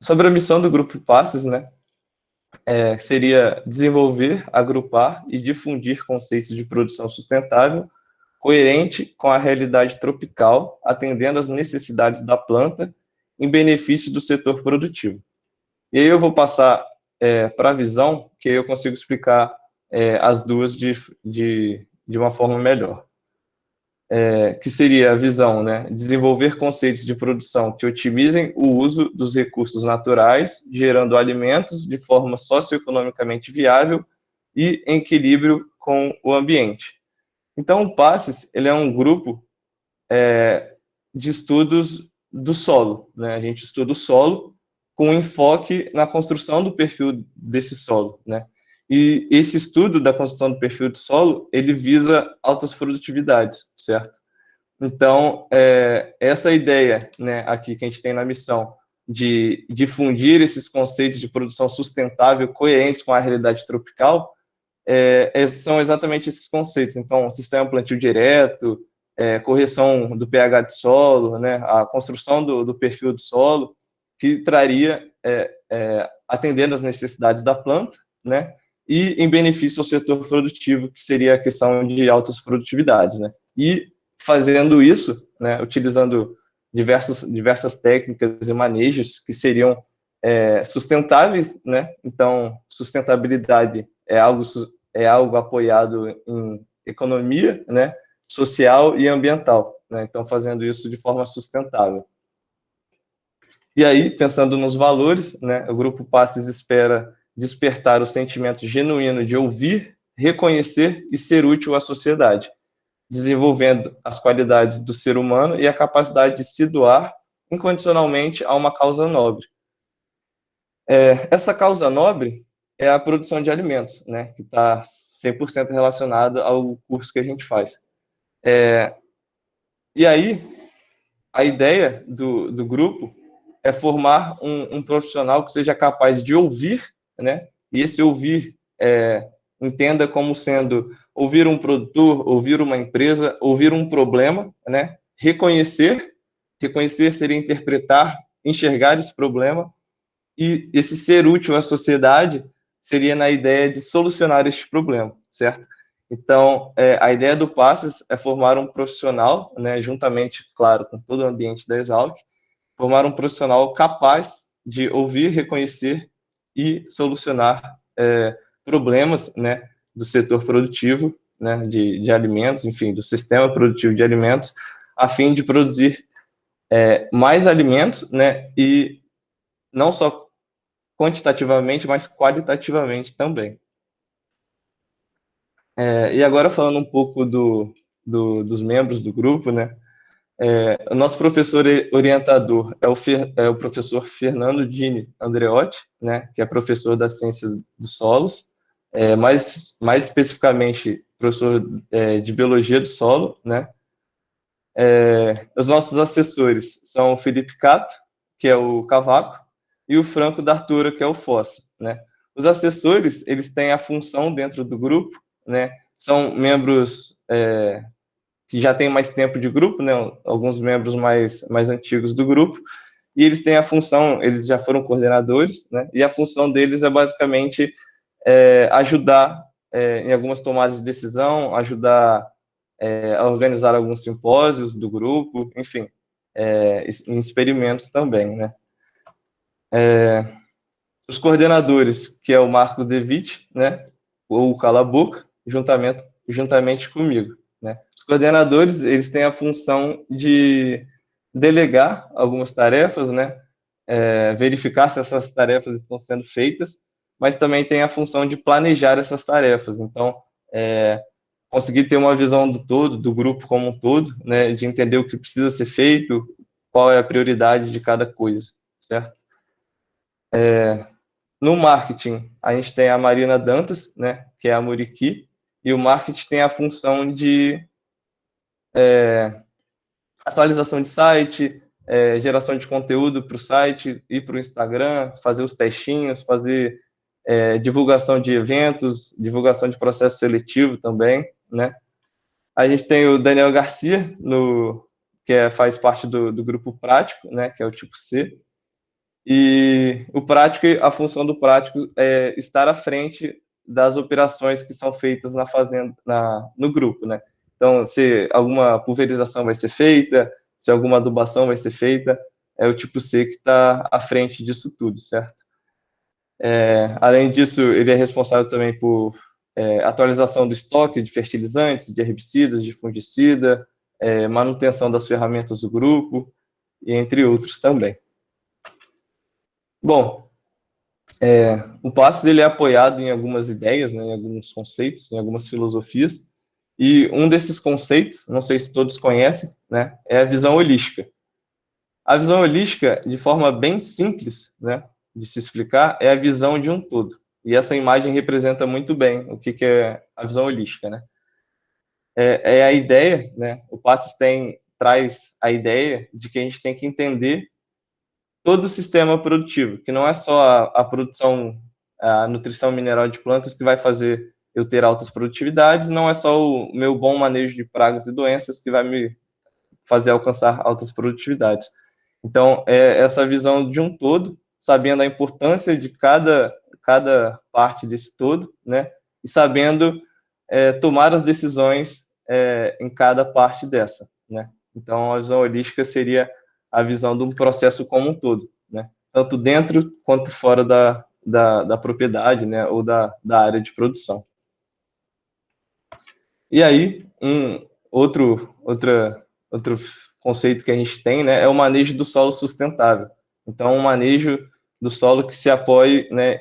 Sobre a missão do Grupo Passes, né, seria desenvolver, agrupar e difundir conceitos de produção sustentável coerente com a realidade tropical, atendendo às necessidades da planta em benefício do setor produtivo. E aí eu vou passar para a visão, que aí eu consigo explicar as duas de uma forma melhor. Que seria a visão, né? Desenvolver conceitos de produção que otimizem o uso dos recursos naturais, gerando alimentos de forma socioeconomicamente viável e em equilíbrio com o ambiente. Então, o PASSES, ele é um grupo de estudos do solo, né? A gente estuda o solo com enfoque na construção do perfil desse solo, né? E esse estudo da construção do perfil do solo, ele visa altas produtividades, certo? Então, essa ideia, né, aqui que a gente tem na missão, de difundir esses conceitos de produção sustentável coerentes com a realidade tropical, são exatamente esses conceitos. Então, sistema plantio direto, correção do pH de solo, né, a construção do perfil do solo, que traria, atendendo às necessidades da planta, né, e em benefício ao setor produtivo, que seria a questão de altas produtividades, né. E fazendo isso, né, utilizando diversas técnicas e manejos que seriam sustentáveis, né. Então, sustentabilidade é algo apoiado em economia, né, social e ambiental, né? Então, fazendo isso de forma sustentável. E aí, pensando nos valores, né, o Grupo Passes espera despertar o sentimento genuíno de ouvir, reconhecer e ser útil à sociedade, desenvolvendo as qualidades do ser humano e a capacidade de se doar incondicionalmente a uma causa nobre. Essa causa nobre é a produção de alimentos, né, que está 100% relacionada ao curso que a gente faz. E aí, a ideia do grupo é formar um profissional que seja capaz de ouvir, né, e esse ouvir entenda como sendo ouvir um produtor, ouvir uma empresa, ouvir um problema, né, reconhecer seria interpretar, enxergar esse problema, e esse ser útil à sociedade seria na ideia de solucionar este problema, certo? Então, a ideia do Passes é formar um profissional, né, juntamente, claro, com todo o ambiente da Exalc, formar um profissional capaz de ouvir, reconhecer e solucionar problemas, né, do setor produtivo, né, de alimentos, enfim, do sistema produtivo de alimentos, a fim de produzir mais alimentos, né, e não só quantitativamente, mas qualitativamente também. E agora falando um pouco dos membros do grupo, né? O nosso professor orientador é o professor Fernando Dini Andreotti, né? Que é professor da ciência dos solos, mais especificamente professor de biologia do solo, né? Os nossos assessores são o Felipe Cato, que é o Cavaco, e o Franco D'Artura, que é o Fossa, né? Os assessores, eles têm a função dentro do grupo, né? São membros que já têm mais tempo de grupo, né? Alguns membros mais antigos do grupo, e eles têm a função, eles já foram coordenadores, né? E a função deles é basicamente ajudar em algumas tomadas de decisão, ajudar a organizar alguns simpósios do grupo, enfim, em experimentos também, né? Os coordenadores, que é o Marco Devitt, né, ou o Cala Boca, juntamente comigo, né? Os coordenadores, eles têm a função de delegar algumas tarefas, né, verificar se essas tarefas estão sendo feitas, mas também tem a função de planejar essas tarefas. Então, conseguir ter uma visão do todo, do grupo como um todo, né, de entender o que precisa ser feito, qual é a prioridade de cada coisa, certo? No marketing, a gente tem a Marina Dantas, né, que é a Muriqui, e o marketing tem a função de atualização de site, geração de conteúdo para o site e para o Instagram, fazer os testinhos, fazer divulgação de eventos, divulgação de processo seletivo também, né? A gente tem o Daniel Garcia, que faz parte do grupo prático, né, que é o tipo C, E o prático, a função do prático é estar à frente das operações que são feitas na fazenda, no grupo, né? Então, se alguma pulverização vai ser feita, se alguma adubação vai ser feita, é o tipo C que está à frente disso tudo, certo? Além disso, ele é responsável também por atualização do estoque de fertilizantes, de herbicidas, de fungicida, manutenção das ferramentas do grupo, e entre outros também. Bom, o Passos ele é apoiado em algumas ideias, né, em alguns conceitos, em algumas filosofias, e um desses conceitos, não sei se todos conhecem, né, é a visão holística. A visão holística, de forma bem simples, né, de se explicar, é a visão de um todo. E essa imagem representa muito bem o que é a visão holística, né? É a ideia, né? O Passos traz a ideia de que a gente tem que entender todo o sistema produtivo, que não é só a produção, a nutrição mineral de plantas que vai fazer eu ter altas produtividades, não é só o meu bom manejo de pragas e doenças que vai me fazer alcançar altas produtividades. Então, é essa visão de um todo, sabendo a importância de cada parte desse todo, né? E sabendo tomar as decisões em cada parte dessa, né? Então, a visão holística seria a visão de um processo como um todo, né? Tanto dentro quanto fora da propriedade, né? Ou da área de produção. E aí, outro conceito que a gente tem, né, é o manejo do solo sustentável. Então, um manejo do solo que se apoie, né,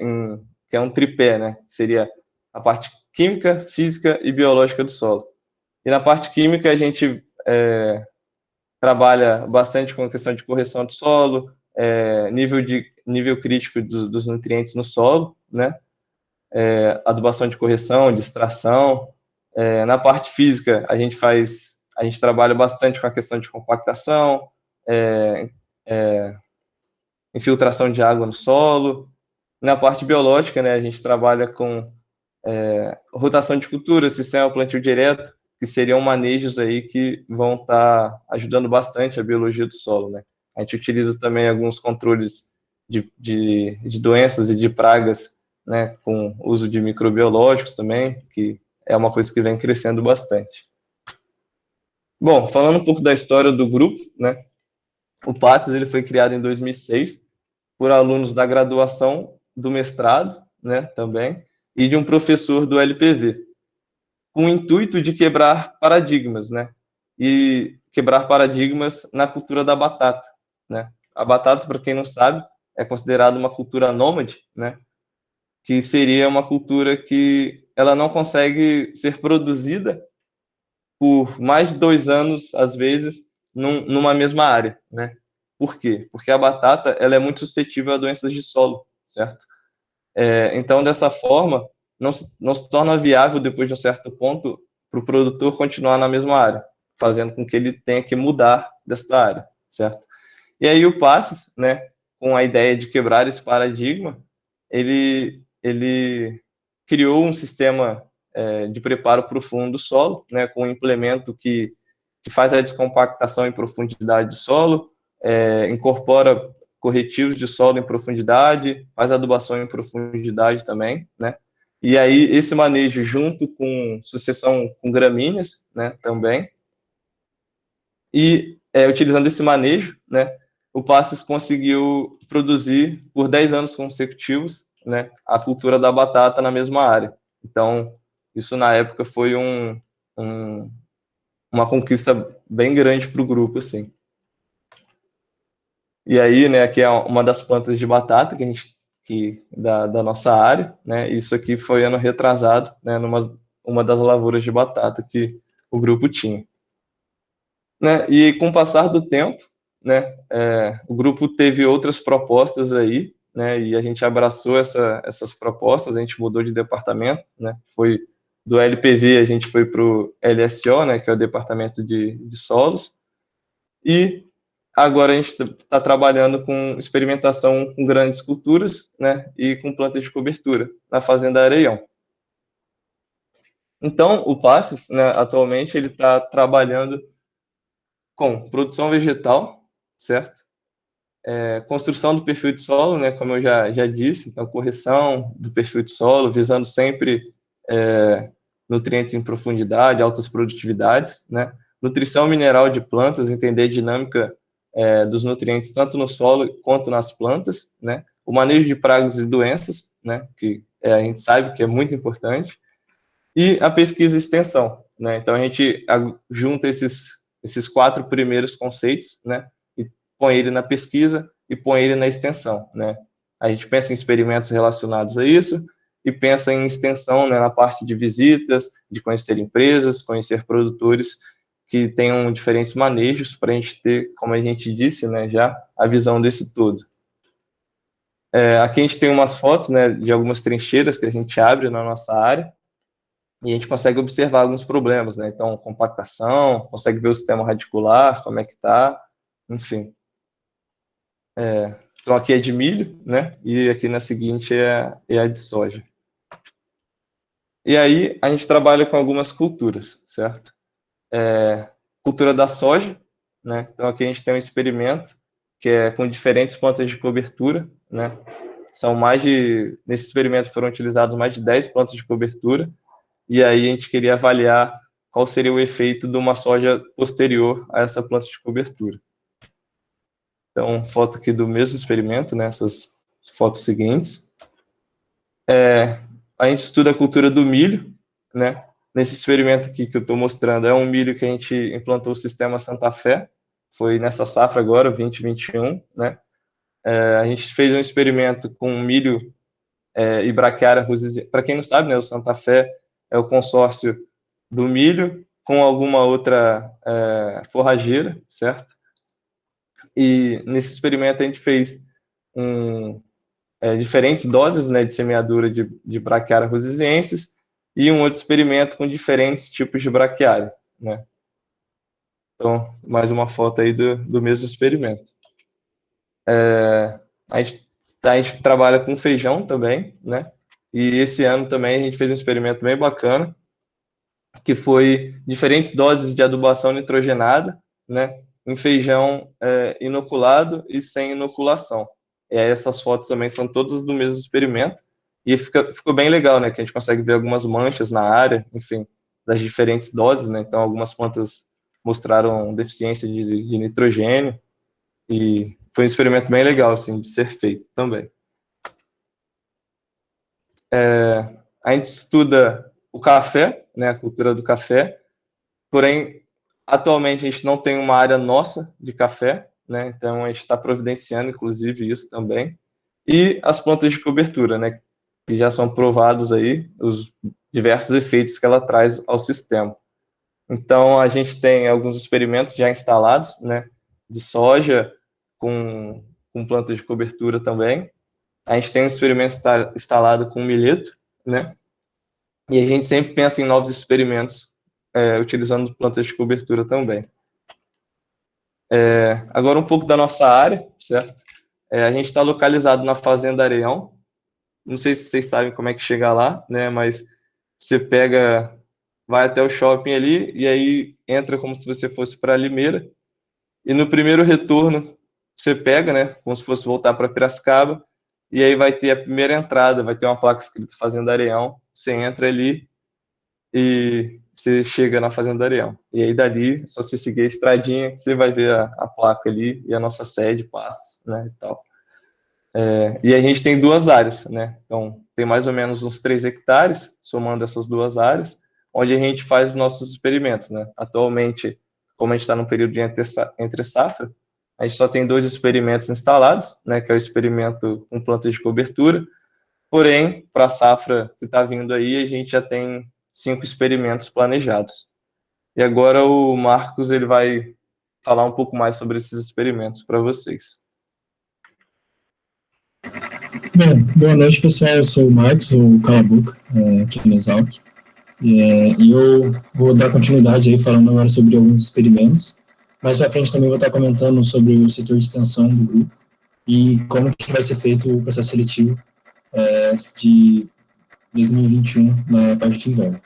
que é um tripé, né, que seria a parte química, física e biológica do solo. E na parte química, a gente trabalha bastante com a questão de correção do solo, nível crítico dos nutrientes no solo, né, adubação de correção, de extração. Na parte física, a gente trabalha bastante com a questão de compactação, é, é, infiltração de água no solo. Na parte biológica, né, a gente trabalha com rotação de cultura, sistema plantio direto, que seriam manejos aí que vão estar ajudando bastante a biologia do solo, né? A gente utiliza também alguns controles de doenças e de pragas, né, com uso de microbiológicos também, que é uma coisa que vem crescendo bastante. Bom, falando um pouco da história do grupo, né, o Passes ele foi criado em 2006 por alunos da graduação, do mestrado, né, também, e de um professor do LPV, com o intuito de quebrar paradigmas, né, e quebrar paradigmas na cultura da batata, né. A batata, para quem não sabe, é considerada uma cultura nômade, né, que seria uma cultura que ela não consegue ser produzida por mais de 2 anos, às vezes, numa mesma área, né? Por quê? Porque a batata ela é muito suscetível a doenças de solo, certo? Então, dessa forma, não se torna viável, depois de um certo ponto, para o produtor continuar na mesma área, fazendo com que ele tenha que mudar dessa área, certo? E aí o Passes, né, com a ideia de quebrar esse paradigma, ele criou um sistema de preparo profundo do solo, né, com um implemento que faz a descompactação em profundidade do solo, incorpora corretivos de solo em profundidade, faz adubação em profundidade também, né? E aí esse manejo junto com sucessão com gramíneas, né, também, e utilizando esse manejo, né, o Passes conseguiu produzir por 10 anos consecutivos, né, a cultura da batata na mesma área. Então, isso na época foi uma conquista bem grande para o grupo, assim. E aí, né, aqui é uma das plantas de batata da nossa área, né, isso aqui foi ano retrasado, né, uma das lavouras de batata que o grupo tinha. Né, e com o passar do tempo, né, o grupo teve outras propostas aí, né, e a gente abraçou essas propostas, a gente mudou de departamento, né, foi do LPV, a gente foi para o LSO, né, que é o Departamento de Solos, e agora a gente está trabalhando com experimentação com grandes culturas, né, e com plantas de cobertura na Fazenda Areião. Então, o Passes, né, atualmente, ele está trabalhando com produção vegetal, certo? construção do perfil de solo, né, como eu já disse, então correção do perfil de solo, visando sempre nutrientes em profundidade, altas produtividades, né, nutrição mineral de plantas, entender a dinâmica dos nutrientes tanto no solo quanto nas plantas, né, o manejo de pragas e doenças, né, que a gente sabe que é muito importante, e a pesquisa e extensão, né, então a gente junta esses 4 primeiros conceitos, né, põe ele na pesquisa e põe ele na extensão, né? A gente pensa em experimentos relacionados a isso e pensa em extensão, né, na parte de visitas, de conhecer empresas, conhecer produtores que tenham diferentes manejos para a gente ter, como a gente disse, né, já a visão desse todo. Aqui a gente tem umas fotos, né, de algumas trincheiras que a gente abre na nossa área e a gente consegue observar alguns problemas, né? Então, compactação, consegue ver o sistema radicular, como é que está, enfim. Então, aqui é de milho, né? E aqui na seguinte é a de soja. E aí, a gente trabalha com algumas culturas, certo? Cultura da soja, né? Então, aqui a gente tem um experimento que é com diferentes plantas de cobertura, né? Nesse experimento foram utilizados mais de 10 plantas de cobertura, e aí a gente queria avaliar qual seria o efeito de uma soja posterior a essa planta de cobertura. Então, foto aqui do mesmo experimento, né, essas fotos seguintes. A gente estuda a cultura do milho, né? Nesse experimento aqui que eu estou mostrando, é um milho que a gente implantou o sistema Santa Fé, foi nessa safra agora, 2021, né? A gente fez um experimento com milho e braquiária rusiziense. Para quem não sabe, né, o Santa Fé é o consórcio do milho com alguma outra forrageira, certo? E nesse experimento a gente fez diferentes doses, né, de semeadura de braquiária rusizienses e um outro experimento com diferentes tipos de braquiária, né? Então, mais uma foto aí do mesmo experimento. A gente trabalha com feijão também, né? E esse ano também a gente fez um experimento bem bacana, que foi diferentes doses de adubação nitrogenada, né? Em feijão inoculado e sem inoculação. E aí essas fotos também são todas do mesmo experimento. E ficou bem legal, né? Que a gente consegue ver algumas manchas na área, enfim, das diferentes doses, né? Então, algumas plantas mostraram deficiência de nitrogênio. E foi um experimento bem legal, assim, de ser feito também. A gente estuda o café, né? A cultura do café. Porém, atualmente a gente não tem uma área nossa de café, né? Então a gente está providenciando, inclusive, isso também. E as plantas de cobertura, né? Que já são provados aí os diversos efeitos que ela traz ao sistema. Então a gente tem alguns experimentos já instalados, né? De soja com plantas de cobertura também. A gente tem um experimento instalado com milheto, né? E a gente sempre pensa em novos experimentos utilizando plantas de cobertura também. Agora um pouco da nossa área, certo? A gente está localizado na Fazenda Areião. Não sei se vocês sabem como é que chega lá, né? Mas você vai até o shopping ali e aí entra como se você fosse para Limeira. E no primeiro retorno você pega, né? Como se fosse voltar para Piracicaba. E aí vai ter a primeira entrada, vai ter uma placa escrita Fazenda Areião. Você entra ali e você chega na Fazenda Areião. E aí dali, só você seguir a estradinha, você vai ver a placa ali e a nossa sede, Passos, né, e tal. E a gente tem 2 áreas, né? Então, tem mais ou menos uns 3 hectares, somando essas 2 áreas, onde a gente faz os nossos experimentos, né? Atualmente, como a gente está no período de entre safra, a gente só tem 2 experimentos instalados, né? Que é o experimento com plantas de cobertura. Porém, para a safra que está vindo aí, a gente já tem 5 experimentos planejados. E agora o Marcos ele vai falar um pouco mais sobre esses experimentos para vocês. Bom, boa noite, pessoal. Eu sou o Marcos, o Cala Boca, aqui no Exalc. E eu vou dar continuidade aí falando agora sobre alguns experimentos. Mais para frente também vou estar comentando sobre o setor de extensão do grupo e como que vai ser feito o processo seletivo de 2021 na parte de inverno.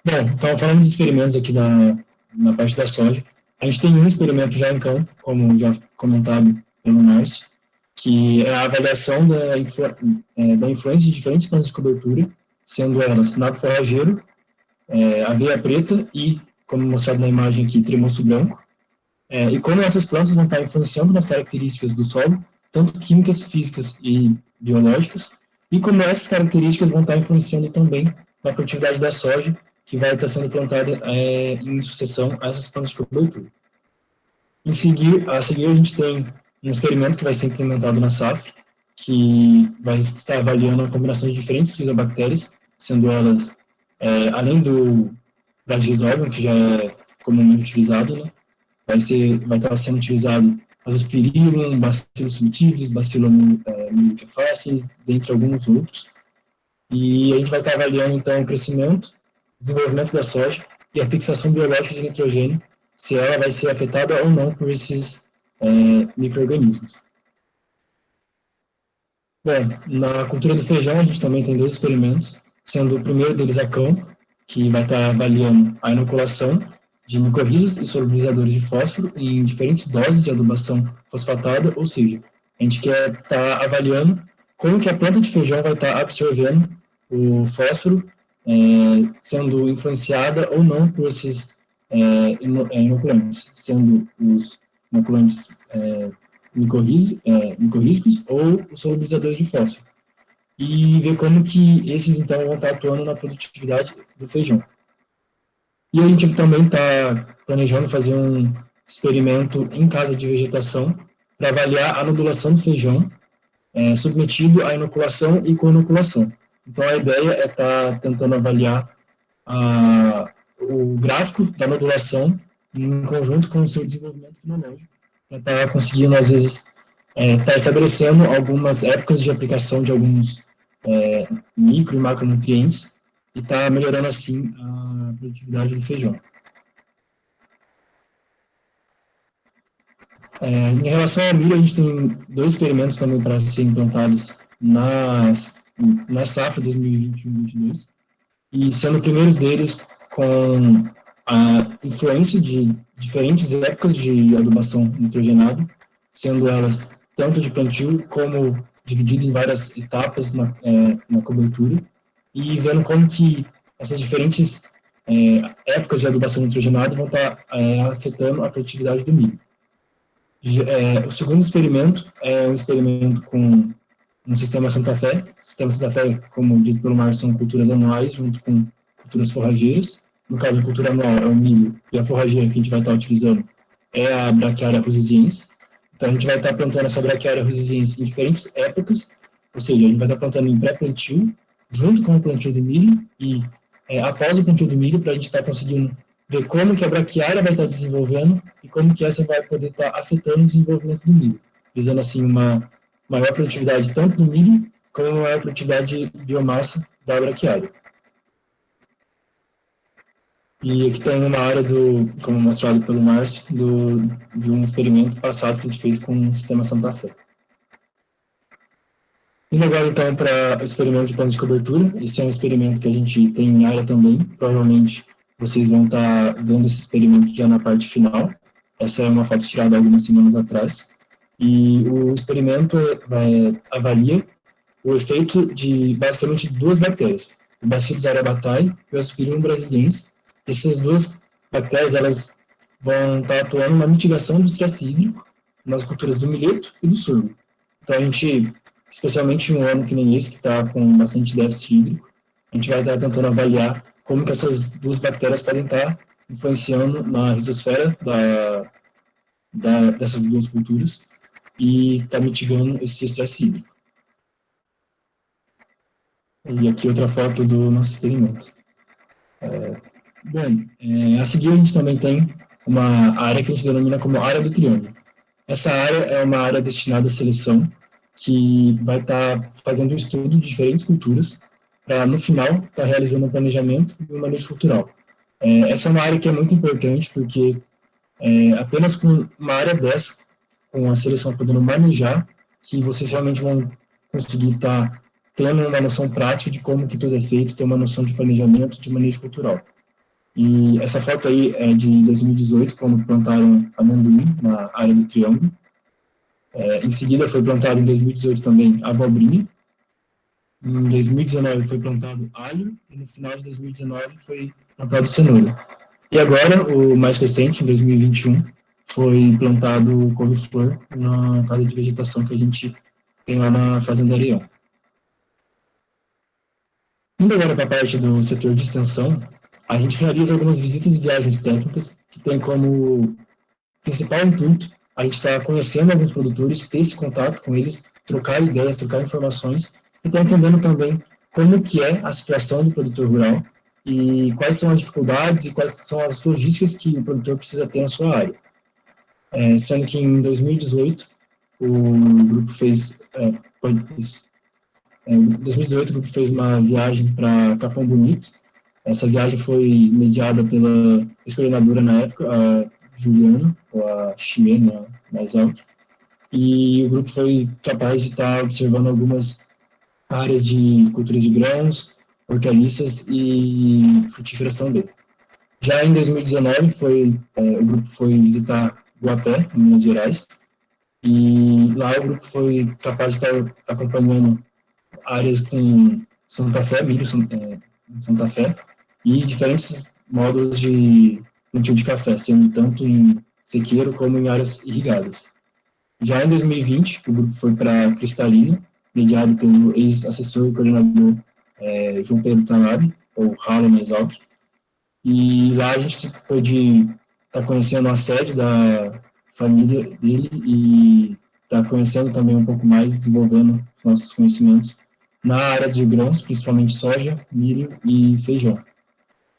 Bom, então falando dos experimentos aqui na parte da soja, a gente tem um experimento já em campo, como já comentado pelo Márcio, que é a avaliação da influência de diferentes plantas de cobertura, sendo elas nabo forrageiro, aveia preta e, como mostrado na imagem aqui, tremoço branco, e como essas plantas vão estar influenciando nas características do solo, tanto químicas, físicas e biológicas, e como essas características vão estar influenciando também na produtividade da soja, que vai estar sendo plantada em sucessão a essas plantas de cobertura. A seguir, a gente tem um experimento que vai ser implementado na SAF, que vai estar avaliando a combinação de diferentes rizobactérias, sendo elas, além do Bradisóbium, que já é comumente utilizado, né, vai estar sendo utilizado Azospirillum, Bacillus subtilis, Bacillus multifacies, dentre alguns outros. E a gente vai estar avaliando, então, o crescimento, desenvolvimento da soja e a fixação biológica de nitrogênio, se ela vai ser afetada ou não por esses micro-organismos. Bom, na cultura do feijão, a gente também tem 2 experimentos, sendo o primeiro deles a campo, que vai estar avaliando a inoculação de micorrizas e solubilizadores de fósforo em diferentes doses de adubação fosfatada, ou seja, a gente quer estar avaliando como que a planta de feijão vai estar absorvendo o fósforo, sendo influenciada ou não por esses inoculantes, sendo os inoculantes micorrízicos ou os solubilizadores de fósforo. E ver como que esses, então, vão estar atuando na produtividade do feijão. E a gente também está planejando fazer um experimento em casa de vegetação para avaliar a nodulação do feijão submetido à inoculação e co-inoculação. Então, a ideia é estar tentando avaliar o gráfico da nodulação em conjunto com o seu desenvolvimento fenológico, para estar conseguindo, às vezes, estar estabelecendo algumas épocas de aplicação de alguns micro e macronutrientes e estar melhorando, assim, a produtividade do feijão. Em relação ao milho, a gente tem 2 experimentos também para serem implantados na safra 2021-22, e sendo o primeiro deles com a influência de diferentes épocas de adubação nitrogenada, sendo elas tanto de plantio como dividido em várias etapas na cobertura, e vendo como que essas diferentes épocas de adubação nitrogenada vão estar afetando a produtividade do milho. O segundo experimento é um experimento com um sistema Santa Fé. O sistema Santa Fé, como dito pelo Márcio, são culturas anuais junto com culturas forrageiras. No caso, a cultura anual é o milho, e a forrageira que a gente vai estar utilizando é a Brachiaria rusiziense. Então, a gente vai estar plantando essa Brachiaria rusiziense em diferentes épocas, ou seja, a gente vai estar plantando em pré-plantio, junto com o plantio do milho, e após o plantio do milho, para a gente estar conseguindo ver como que a braquiária vai estar desenvolvendo e como que essa vai poder estar afetando o desenvolvimento do milho, visando, assim, uma maior produtividade tanto do milho, como uma maior produtividade de biomassa da braquiária. E aqui tem uma área como mostrado pelo Márcio, de um experimento passado que a gente fez com o sistema Santa Fé. Indo agora, então, para o experimento de planos de cobertura. Esse é um experimento que a gente tem em área também. Provavelmente vocês vão estar vendo esse experimento já na parte final. Essa é uma foto tirada algumas semanas atrás. E o experimento avalia o efeito de, basicamente, 2 bactérias, o Bacillus aryabhattai e o Azospirillum brasiliensis. Essas 2 bactérias, elas vão estar atuando na mitigação do estresse hídrico nas culturas do milheto e do sorgo. Então, a gente, especialmente em um ano que nem esse, que está com bastante déficit hídrico, a gente vai estar tentando avaliar como que essas 2 bactérias podem estar influenciando na rizosfera dessas 2 culturas e está mitigando esse estresse hídrico. E aqui outra foto do nosso experimento. A seguir a gente também tem uma área que a gente denomina como área do triângulo. Essa área é uma área destinada à seleção, que vai estar fazendo um estudo de diferentes culturas, para, no final, estar realizando um planejamento e um manejo cultural. Essa é uma área que é muito importante, porque apenas com uma área dessa, com a seleção podendo manejar, que vocês realmente vão conseguir estar tendo uma noção prática de como que tudo é feito, ter uma noção de planejamento, de manejo cultural. E essa foto aí é de 2018, quando plantaram amendoim na área do triângulo. Em seguida foi plantado em 2018 também abobrinha. Em 2019 foi plantado alho e no final de 2019 foi plantado cenoura. E agora, o mais recente, em 2021, foi plantado couve-flor na casa de vegetação que a gente tem lá na Fazenda Areião. Indo agora para a parte do setor de extensão, a gente realiza algumas visitas e viagens técnicas que tem como principal intuito a gente estar conhecendo alguns produtores, ter esse contato com eles, trocar ideias, trocar informações e estar entendendo também como que é a situação do produtor rural e quais são as dificuldades e quais são as logísticas que o produtor precisa ter na sua área. Sendo que em 2018 o grupo fez em 2018 o grupo fez uma viagem para Capão Bonito. Essa viagem foi mediada pela ex-coordenadora na época, a Juliana, ou a Chimé, na Exalc, e o grupo foi capaz de estar observando algumas áreas de culturas de grãos, hortaliças e frutíferas também. Já em 2019, o grupo foi visitar Guapé, em Minas Gerais, e lá o grupo foi capaz de estar acompanhando áreas com Santa Fé, milho Santa Fé, e diferentes módulos de plantio de café, sendo tanto em sequeiro como em áreas irrigadas. Já em 2020, o grupo foi para Cristalina, mediado pelo ex-assessor e coordenador João Pedro Tanabe, ou Ralo na Exalc, e lá a gente pôde estar conhecendo a sede da família dele e estar conhecendo também um pouco mais, desenvolvendo os nossos conhecimentos na área de grãos, principalmente soja, milho e feijão.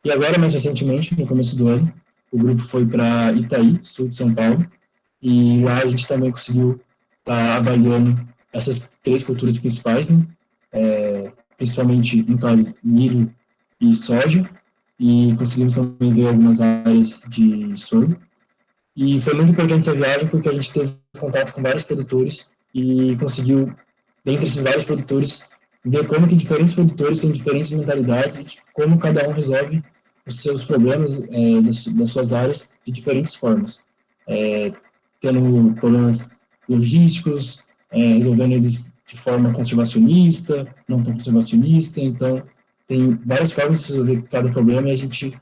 E agora, mais recentemente, no começo do ano, o grupo foi para Itaí, sul de São Paulo, e lá a gente também conseguiu estar avaliando essas 3 culturas principais, né? Principalmente, no caso, milho e soja, e conseguimos também ver algumas áreas de sorgo. E foi muito importante essa viagem porque a gente teve contato com vários produtores e conseguiu, dentre esses vários produtores, ver como que diferentes produtores têm diferentes mentalidades e como cada um resolve os seus problemas das suas áreas de diferentes formas. Tendo problemas logísticos, resolvendo eles de forma conservacionista, não tão conservacionista, então tem várias formas de resolver cada problema e a gente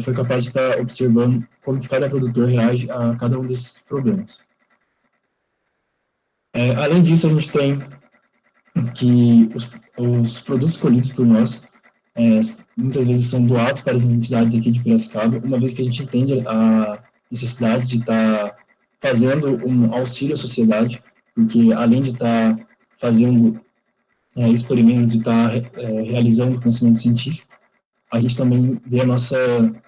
foi capaz de estar observando como que cada produtor reage a cada um desses problemas. Além disso, a gente tem que os produtos colhidos por nós muitas vezes são doados para as entidades aqui de Piracicaba, uma vez que a gente entende a necessidade de estar fazendo um auxílio à sociedade, porque além de estar fazendo experimentos e estar realizando conhecimento científico, a gente também vê a nossa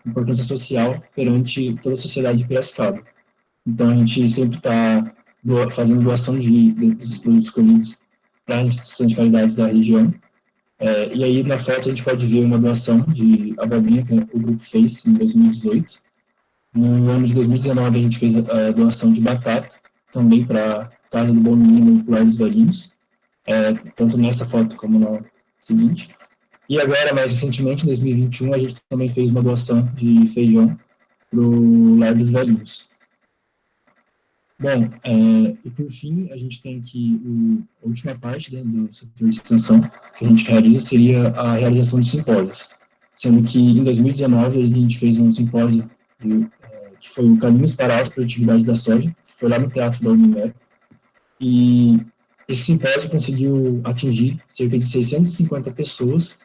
importância social perante toda a sociedade de Piracicaba. Então, a gente sempre está fazendo doação dos produtos colhidos para as instituições de caridade da região. E aí, na foto, a gente pode ver uma doação de abobrinha que o grupo fez em 2018. No ano de 2019, a gente fez a doação de batata, também para a Casa do Bom Menino e Lar dos Velhinhos, tanto nessa foto como na seguinte. E agora, mais recentemente, em 2021, a gente também fez uma doação de feijão para o Lar dos Velhinhos. Bom, e por fim, a gente tem que a última parte do setor de extensão que a gente realiza seria a realização de simpósios, sendo que em 2019 a gente fez um simpósio que foi o Caminhos para a Alta Produtividade da Soja, que foi lá no Teatro da Unimep, e esse simpósio conseguiu atingir cerca de 650 pessoas,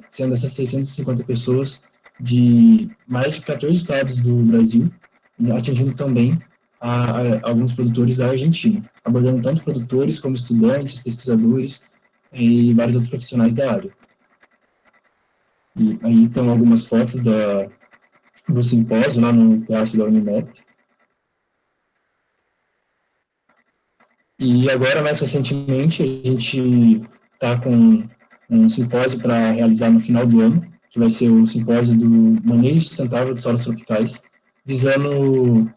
sendo essas 650 pessoas de mais de 14 estados do Brasil, atingindo também alguns produtores da Argentina, abordando tanto produtores como estudantes, pesquisadores e vários outros profissionais da área. E aí estão algumas fotos do simpósio lá no Teatro da Unimep. E agora, mais recentemente, a gente está com um simpósio para realizar no final do ano, que vai ser o simpósio do manejo sustentável de solos tropicais, visando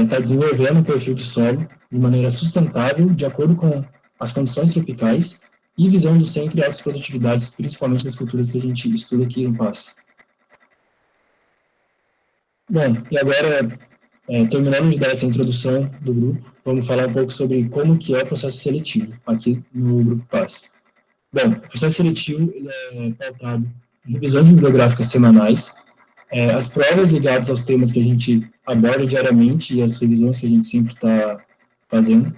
estar desenvolvendo um perfil de solo de maneira sustentável, de acordo com as condições tropicais e visando sempre altas produtividades, principalmente das culturas que a gente estuda aqui no PAS. Bom, e agora, Terminando de dar essa introdução do grupo, vamos falar um pouco sobre como que é o processo seletivo aqui no Grupo PAS. Bom, o processo seletivo ele é pautado em revisões bibliográficas semanais, as provas ligadas aos temas que a gente aborda diariamente e as revisões que a gente sempre está fazendo.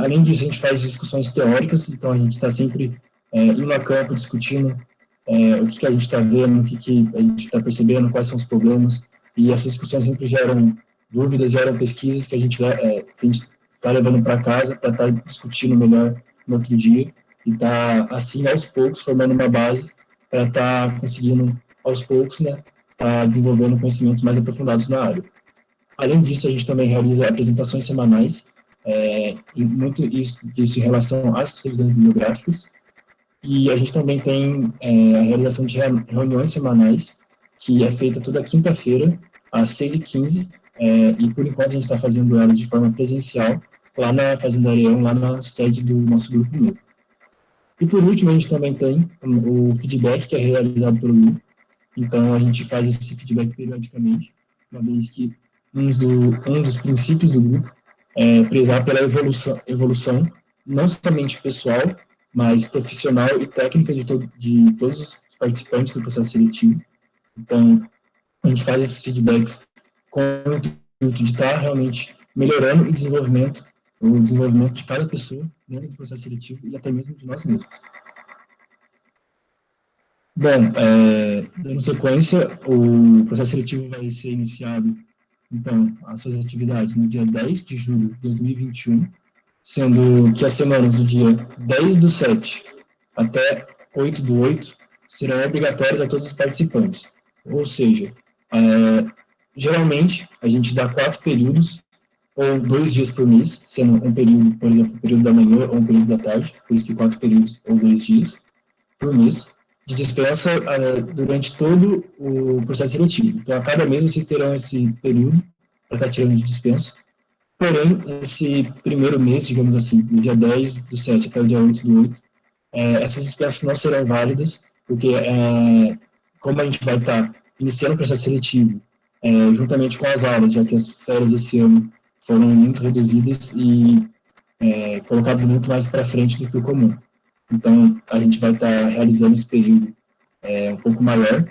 Além disso, a gente faz discussões teóricas, então a gente está sempre indo a campo discutindo o que a gente está vendo, o que a gente está percebendo, quais são os problemas, e essas discussões sempre geram dúvidas, geram pesquisas que a gente está levando para casa para estar discutindo melhor no outro dia, e está, assim, aos poucos, formando uma base para estar conseguindo, aos poucos, né, estar desenvolvendo conhecimentos mais aprofundados na área. Além disso, a gente também realiza apresentações semanais, e muito disso em relação às revisões bibliográficas, e a gente também tem a realização de reuniões semanais, que é feita toda quinta-feira, às 6h15, e por enquanto a gente está fazendo elas de forma presencial, lá na Fazenda Areião, lá na sede do nosso grupo mesmo. E por último, a gente também tem o feedback que é realizado pelo grupo, então a gente faz esse feedback periodicamente, uma vez que um dos princípios do grupo é prezar pela evolução não somente pessoal, mas profissional e técnica de todos os participantes do processo seletivo. Então, a gente faz esses feedbacks com o intuito de estar realmente melhorando o desenvolvimento de cada pessoa dentro do processo seletivo e até mesmo de nós mesmos. Bom, dando sequência, o processo seletivo vai ser iniciado, então, as suas atividades no dia 10 de julho de 2021, sendo que as semanas do dia 10/7 até 8/8 serão obrigatórias a todos os participantes. Ou seja, geralmente a gente dá 4 períodos ou 2 dias por mês, sendo um período, por exemplo, um período da manhã ou um período da tarde, por isso que 4 períodos ou 2 dias por mês, de dispensa durante todo o processo seletivo. Então, a cada mês vocês terão esse período para estar tirando de dispensa. Porém, esse primeiro mês, digamos assim, do dia 10/7 até o dia 8/8, essas dispensas não serão válidas, porque como a gente vai estar iniciando o processo seletivo juntamente com as aulas, já que as férias esse ano foram muito reduzidas e colocadas muito mais para frente do que o comum. Então, a gente vai estar realizando esse período um pouco maior,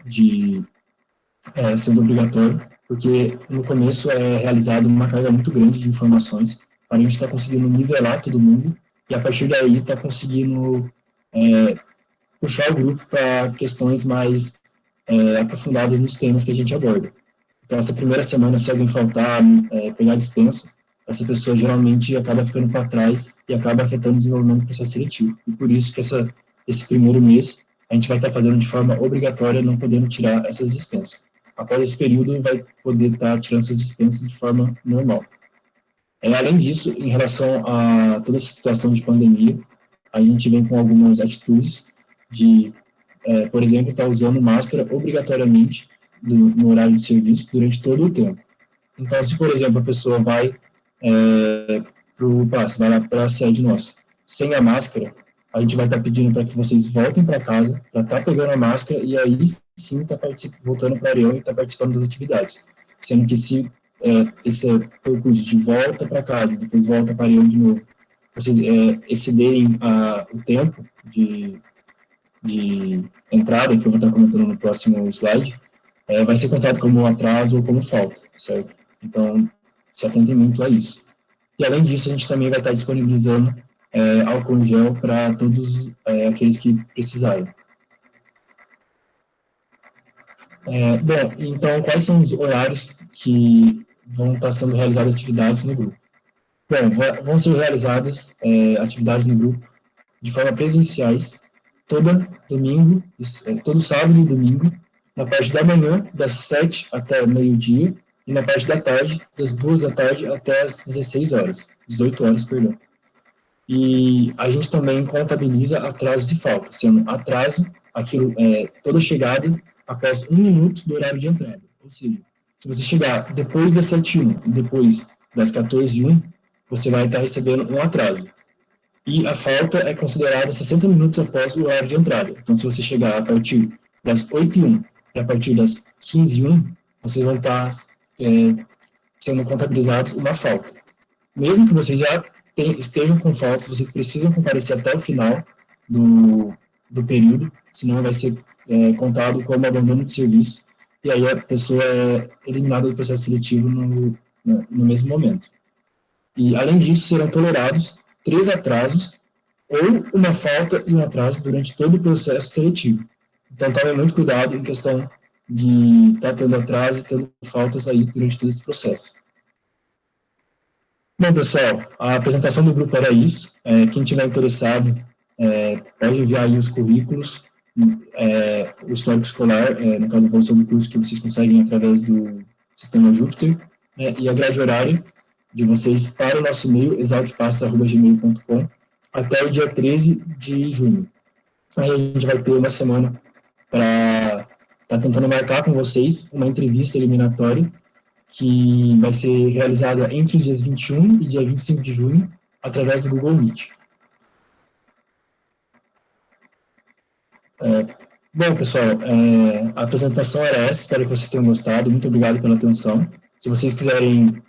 sendo obrigatório, porque no começo é realizada uma carga muito grande de informações, para a gente estar conseguindo nivelar todo mundo, e a partir daí estar conseguindo puxar o grupo para questões mais aprofundadas nos temas que a gente aborda. Então, essa primeira semana, se alguém faltar, pegar dispensa, essa pessoa geralmente acaba ficando para trás e acaba afetando o desenvolvimento do processo seletivo. E por isso que esse primeiro mês a gente vai estar fazendo de forma obrigatória, não podendo tirar essas dispensas. Após esse período, vai poder estar tirando essas dispensas de forma normal. Além disso, em relação a toda essa situação de pandemia, a gente vem com algumas atitudes de, por exemplo, estar usando máscara obrigatoriamente no horário de serviço durante todo o tempo. Então, se, por exemplo, a pessoa vai vai lá para a sede nossa, sem a máscara, a gente vai estar pedindo para que vocês voltem para casa, para estar pegando a máscara e aí sim estar voltando para a Areião e estar participando das atividades. Sendo que se esse percurso de volta para casa, depois volta para a Areião de novo, vocês excederem o tempo de entrada, que eu vou estar comentando no próximo slide, vai ser contado como atraso ou como falta, certo? Então, se atentem muito a isso. E, além disso, a gente também vai estar disponibilizando álcool em gel para todos aqueles que precisarem. Bom, então, quais são os horários que vão estar sendo realizadas atividades no grupo? Bom, vão ser realizadas atividades no grupo de forma presenciais, todo sábado e domingo, na parte da manhã, das 7 até meio-dia, e na parte da tarde, das 2 da tarde até as 18 horas, perdão. E a gente também contabiliza atrasos e faltas, sendo atraso toda chegada após 1 minuto do horário de entrada. Ou seja, se você chegar depois das 7h01 e depois das 14h01, você vai estar recebendo um atraso. E a falta é considerada 60 minutos após o horário de entrada. Então, se você chegar a partir das 8h01 e a partir das 15h01, vocês vão estar sendo contabilizados uma falta. Mesmo que vocês já estejam com faltas, vocês precisam comparecer até o final do período, senão vai ser contado como abandono de serviço, e aí a pessoa é eliminada do processo seletivo no mesmo momento. E, além disso, serão tolerados 3 atrasos ou uma falta e um atraso durante todo o processo seletivo. Então, tome muito cuidado em questão de estar tendo atraso e tendo faltas aí durante todo esse processo. Bom, pessoal, a apresentação do grupo era isso. Quem tiver interessado, pode enviar aí os currículos, o histórico escolar, no caso, a evolução do curso que vocês conseguem através do sistema Júpiter, e a grade horária de vocês para o nosso e-mail, exalcpassa@gmail.com, até o dia 13 de junho. Aí a gente vai ter uma semana para estar tentando marcar com vocês uma entrevista eliminatória que vai ser realizada entre os dias 21 e dia 25 de junho, através do Google Meet. Bom, pessoal, a apresentação era essa, espero que vocês tenham gostado, muito obrigado pela atenção. Se vocês quiserem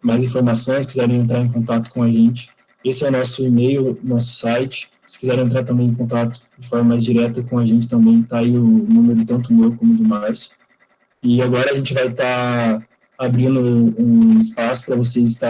mais informações, quiserem entrar em contato com a gente, esse é o nosso e-mail, nosso site. Se quiserem entrar também em contato de forma mais direta com a gente também, está aí o número tanto meu como do Márcio. E agora a gente vai estar abrindo um espaço para vocês estarem